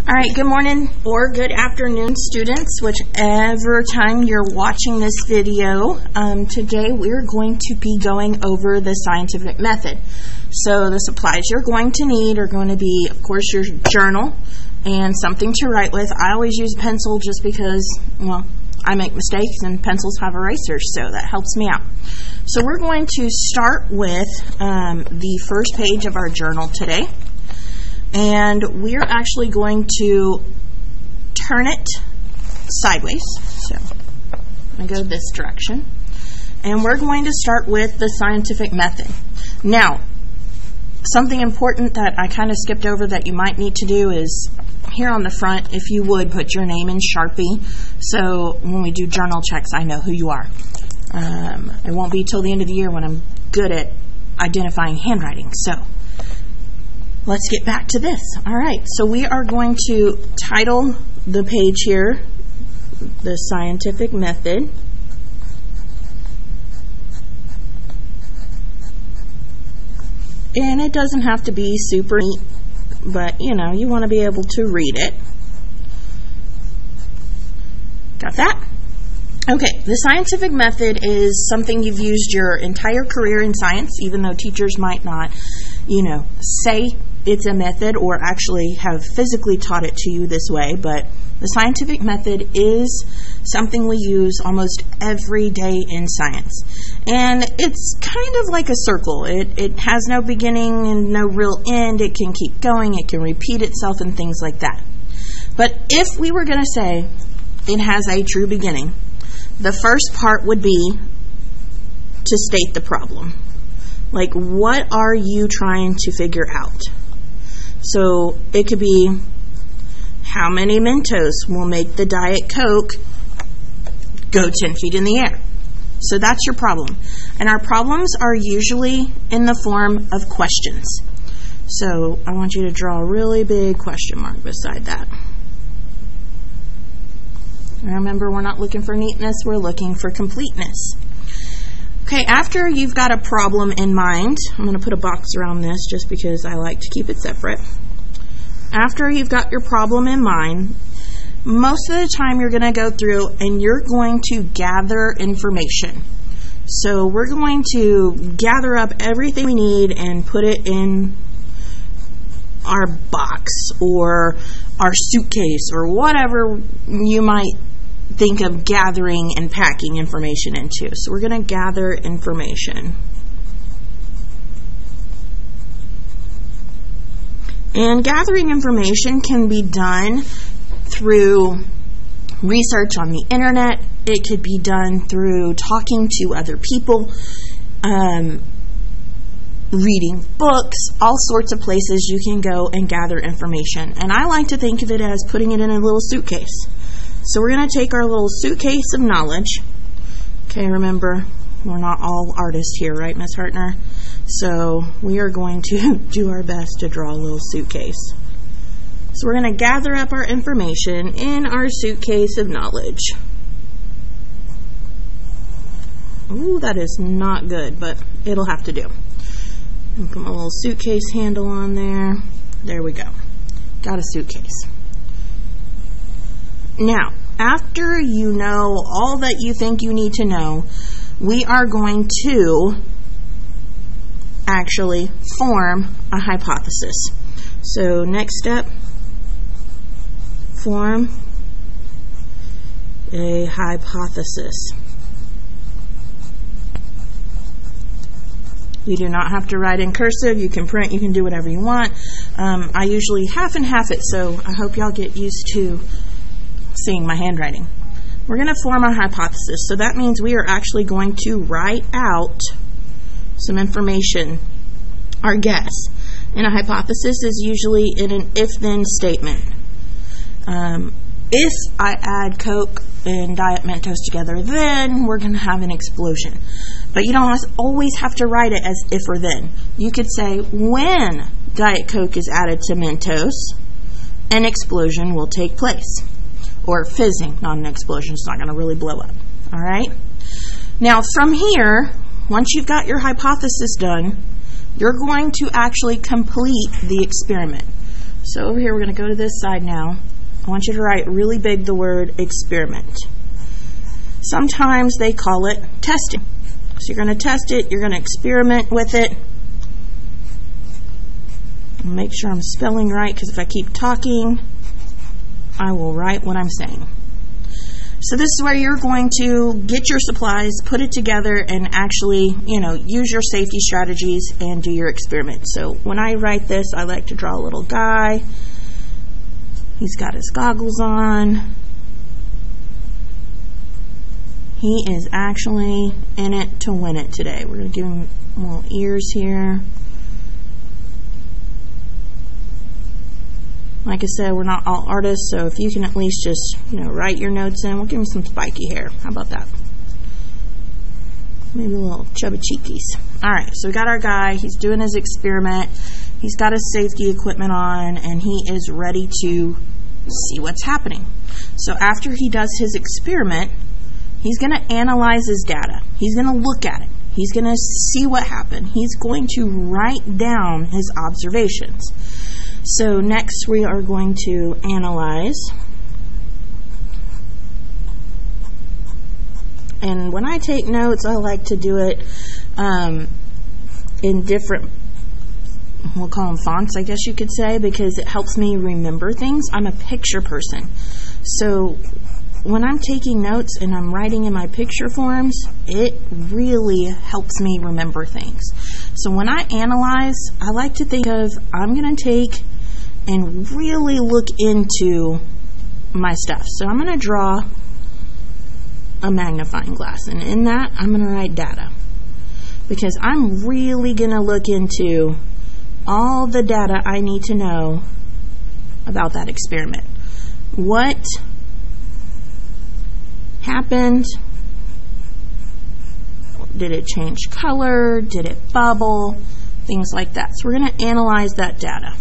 All right, good morning or good afternoon, students, whichever time you're watching this video. Today we're going to be going over the scientific method. So the supplies you're going to need are going to be, of course, your journal and something to write with. I always use a pencil just because, well, I make mistakes and pencils have erasers, so that helps me out. So we're going to start with the first page of our journal today. And we're actually going to turn it sideways. So I'm going to go this direction. And we're going to start with the scientific method. Now, something important that I kind of skipped over that you might need to do is here on the front, if you would, put your name in Sharpie. So when we do journal checks, I know who you are. It won't be till the end of the year when I'm good at identifying handwriting. So let's get back to this. All right, so we are going to title the page here, The Scientific Method. And it doesn't have to be super neat, but you know, you want to be able to read it. Got that? Okay, the scientific method is something you've used your entire career in science, even though teachers might not, say it's a method or actually have physically taught it to you this way, but the scientific method is something we use almost every day in science. And it's kind of like a circle. It has no beginning and no real end. It can keep going. It can repeat itself and things like that. But if we were going to say it has a true beginning, the first part would be to state the problem. Like, what are you trying to figure out? So it could be, how many Mentos will make the Diet Coke go 10 feet in the air? So that's your problem. And our problems are usually in the form of questions. So I want you to draw a really big question mark beside that. And remember, we're not looking for neatness, we're looking for completeness. Okay, after you've got a problem in mind, I'm going to put a box around this just because I like to keep it separate. After you've got your problem in mind, most of the time you're going to go through and you're going to gather information. So we're going to gather up everything we need and put it in our box or our suitcase or whatever you might think of gathering and packing information into. So we're going to gather information. And gathering information can be done through research on the internet. It could be done through talking to other people, reading books, all sorts of places you can go and gather information. And I like to think of it as putting it in a little suitcase. So we're going to take our little suitcase of knowledge. Okay, remember, we're not all artists here, right, Ms. Hartner? So we are going to do our best to draw a little suitcase. So we're going to gather up our information in our suitcase of knowledge. Ooh, that is not good, but it'll have to do. And put my little suitcase handle on there. There we go. Got a suitcase. Now, after you know all that you think you need to know, we are going to actually form a hypothesis. So next step, form a hypothesis. You do not have to write in cursive. You can print. You can do whatever you want. I usually half and half it, so I hope y'all get used to seeing my handwriting. We're going to form a hypothesis. So that means we are actually going to write out some information, our guess. And a hypothesis is usually in an if-then statement. If I add Coke and Diet Mentos together, then we're going to have an explosion. But you don't always have to write it as if or then. You could say, when Diet Coke is added to Mentos, an explosion will take place. Or fizzing, not an explosion. It's not going to really blow up. All right? Now, from here, once you've got your hypothesis done, you're going to actually complete the experiment. So over here, we're going to go to this side now. I want you to write really big the word experiment. Sometimes they call it testing. So you're going to test it, you're going to experiment with it. Make sure I'm spelling right, because if I keep talking, I will write what I'm saying. So this is where you're going to get your supplies, put it together, and actually, use your safety strategies and do your experiment. So when I write this, I like to draw a little guy. He's got his goggles on. He is actually in it to win it today. We're going to give him little ears here. Like I said, we're not all artists, so if you can at least just, write your notes in. We'll give him some spiky hair. How about that? Maybe a little chubby cheekies. All right, so we got our guy. He's doing his experiment. He's got his safety equipment on, and he is ready to see what's happening. So after he does his experiment, he's going to analyze his data. He's going to look at it. He's going to see what happened. He's going to write down his observations. So next we are going to analyze. And when I take notes, I like to do it in different, we'll call them fonts, I guess you could say, because it helps me remember things. I'm a picture person. So when I'm taking notes and I'm writing in my picture forms, it really helps me remember things. So when I analyze, I like to think of, I'm going to take and really look into my stuff. So I'm going to draw a magnifying glass, and in that I'm going to write data, because I'm really going to look into all the data I need to know about that experiment. What happened? Did it change color? Did it bubble? Things like that. So we're going to analyze that data.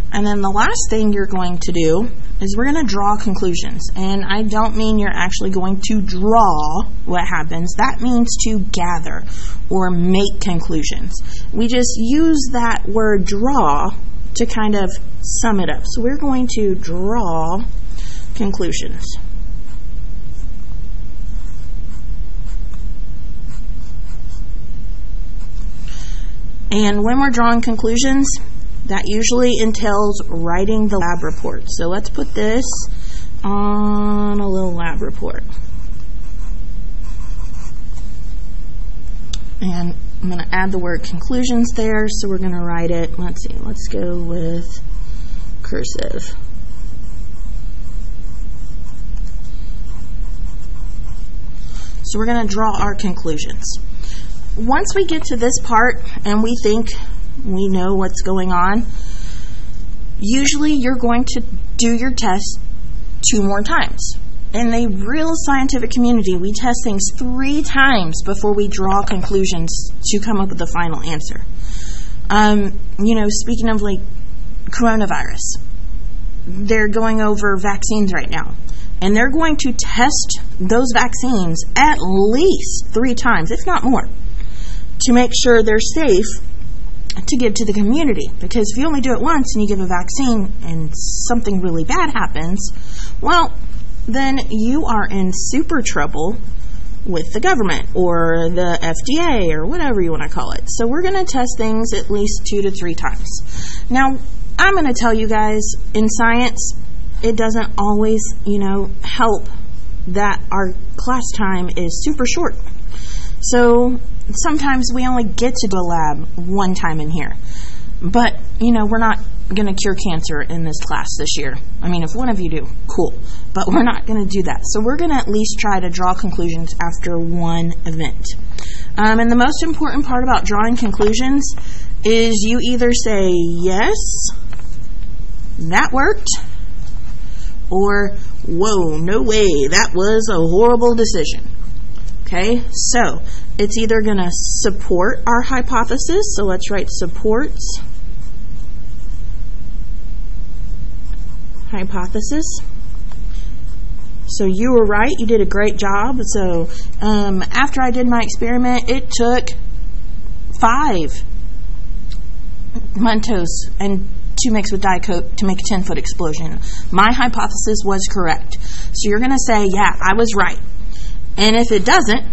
And then the last thing you're going to do is we're going to draw conclusions. And I don't mean you're actually going to draw what happens. That means to gather or make conclusions. We just use that word draw to kind of sum it up. So we're going to draw conclusions. And when we're drawing conclusions, that usually entails writing the lab report. So let's put this on a little lab report. And I'm going to add the word conclusions there, so we're going to write it, let's see, let's go with cursive. So we're going to draw our conclusions. Once we get to this part and we think we know what's going on, usually you're going to do your test 2 more times. In the real scientific community, we test things 3 times before we draw conclusions to come up with the final answer. Speaking of like coronavirus, they're going over vaccines right now. And they're going to test those vaccines at least 3 times, if not more, to make sure they're safe to give to the community. Because if you only do it once and you give a vaccine and something really bad happens, well, then you are in super trouble with the government or the FDA or whatever you want to call it. So we're going to test things at least 2 to 3 times. Now, I'm going to tell you guys, in science, it doesn't always, help that our class time is super short. So sometimes we only get to do a lab 1 time in here. But, we're not going to cure cancer in this class this year. I mean, if one of you do, cool. But we're not going to do that. So we're going to at least try to draw conclusions after 1 event. And the most important part about drawing conclusions is you either say, yes, that worked, or, whoa, no way, that was a horrible decision. Okay, so it's either going to support our hypothesis, so let's write supports hypothesis. So you were right, you did a great job. So after I did my experiment, it took 5 Mentos and to mix with Diet Coke to make a 10-foot explosion. My hypothesis was correct. So you're going to say, yeah, I was right. And if it doesn't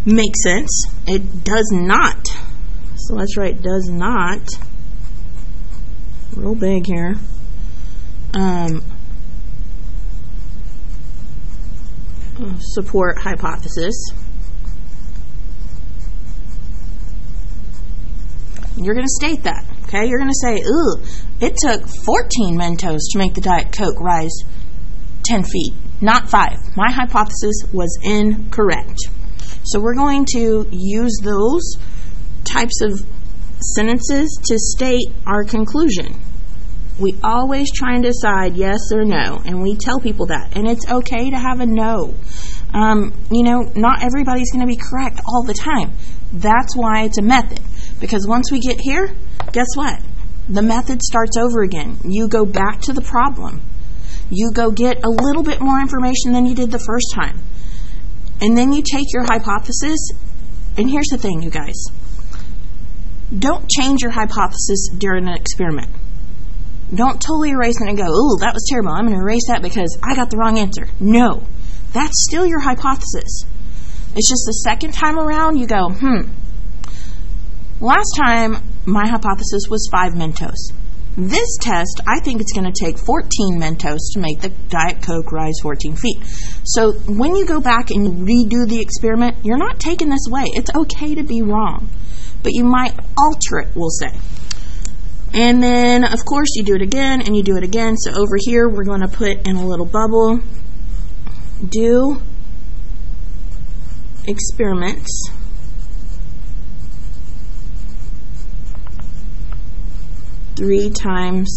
make sense, it does not. So let's write does not, real big here, support hypothesis. You're going to state that, okay? You're going to say, ooh, it took 14 Mentos to make the Diet Coke rise 10 feet, not 5. My hypothesis was incorrect. So we're going to use those types of sentences to state our conclusion. We always try and decide yes or no, and we tell people that. And it's okay to have a no. Not everybody's going to be correct all the time. That's why it's a method. Because once we get here, guess what? The method starts over again. You go back to the problem. You go get a little bit more information than you did the first time. And then you take your hypothesis, and here's the thing, you guys. Don't change your hypothesis during an experiment. Don't totally erase it and go, ooh, that was terrible. I'm going to erase that because I got the wrong answer. No, that's still your hypothesis. It's just the second time around you go, last time my hypothesis was 5 Mentos. This test, I think it's going to take 14 Mentos to make the Diet Coke rise 14 feet. So when you go back and redo the experiment, you're not taking this away. It's okay to be wrong, but you might alter it, we'll say. And then, of course, you do it again and you do it again. So over here, we're going to put in a little bubble, do experiments three times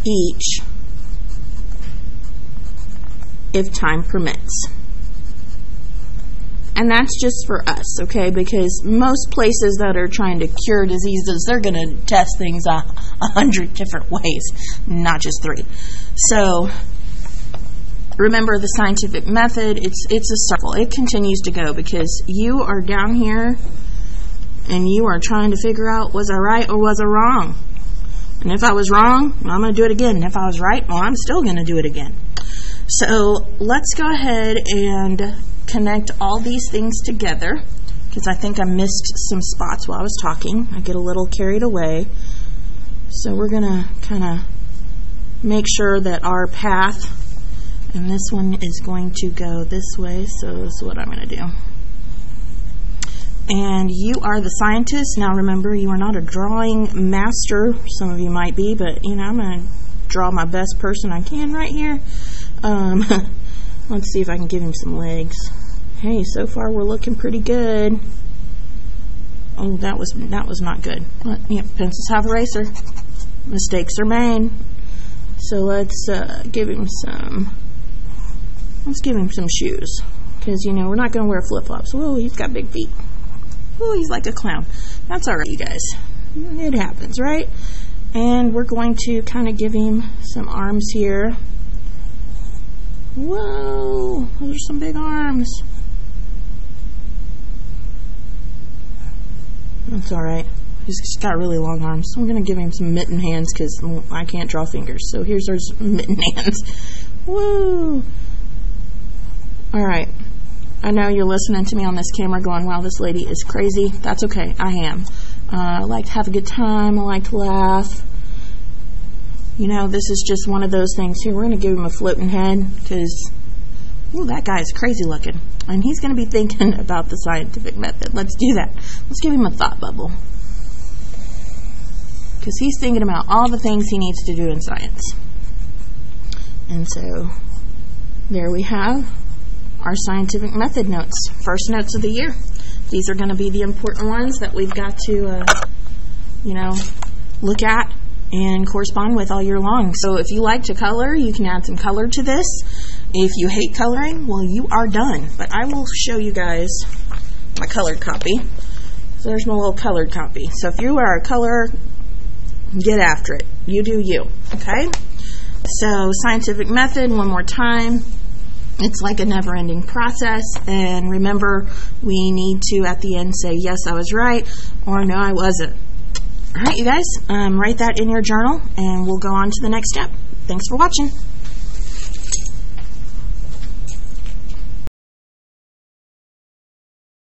each if time permits. And that's just for us, okay? Because most places that are trying to cure diseases, they're going to test things 100 different ways, not just 3. So remember the scientific method, it's a circle. It continues to go because you are down here and you are trying to figure out, was I right or was I wrong? And if I was wrong, I'm going to do it again. And if I was right, well, I'm still going to do it again. So let's go ahead and connect all these things together because I think I missed some spots while I was talking. I get a little carried away. So we're going to kind of make sure that our path, and this one is going to go this way. So this is what I'm going to do. And you are the scientist. Now remember, you are not a drawing master. Some of you might be, but I'm going to draw my best person I can right here. Let's see if I can give him some legs. Hey, so far we're looking pretty good. Oh, that was not good. Pencils have eraser. Mistakes are made. So let's give him some shoes. Because we're not going to wear flip-flops. Whoa, he's got big feet. Oh, he's like a clown. That's all right, you guys. It happens, right? And we're going to kind of give him some arms here. Whoa, those are some big arms. That's all right. He's just got really long arms. So I'm going to give him some mitten hands because I can't draw fingers. So here's our mitten hands. Woo! All right. I know you're listening to me on this camera going, wow, this lady is crazy. That's okay. I am. I like to have a good time. I like to laugh. This is just one of those things. Here, we're going to give him a floating head because, that guy is crazy looking. And he's going to be thinking about the scientific method. Let's do that. Let's give him a thought bubble. Because he's thinking about all the things he needs to do in science. And so, there we have our scientific method notes, first notes of the year. These are going to be the important ones that we've got to, look at and correspond with all year long. So if you like to color, you can add some color to this. If you hate coloring, well, you are done. But I will show you guys my colored copy. So there's my little colored copy. So if you are a colorer, get after it. You do you, okay? So scientific method, one more time. It's like a never-ending process, and remember, we need to, at the end, say, yes, I was right, or no, I wasn't. All right, you guys, write that in your journal, and we'll go on to the next step. Thanks for watching.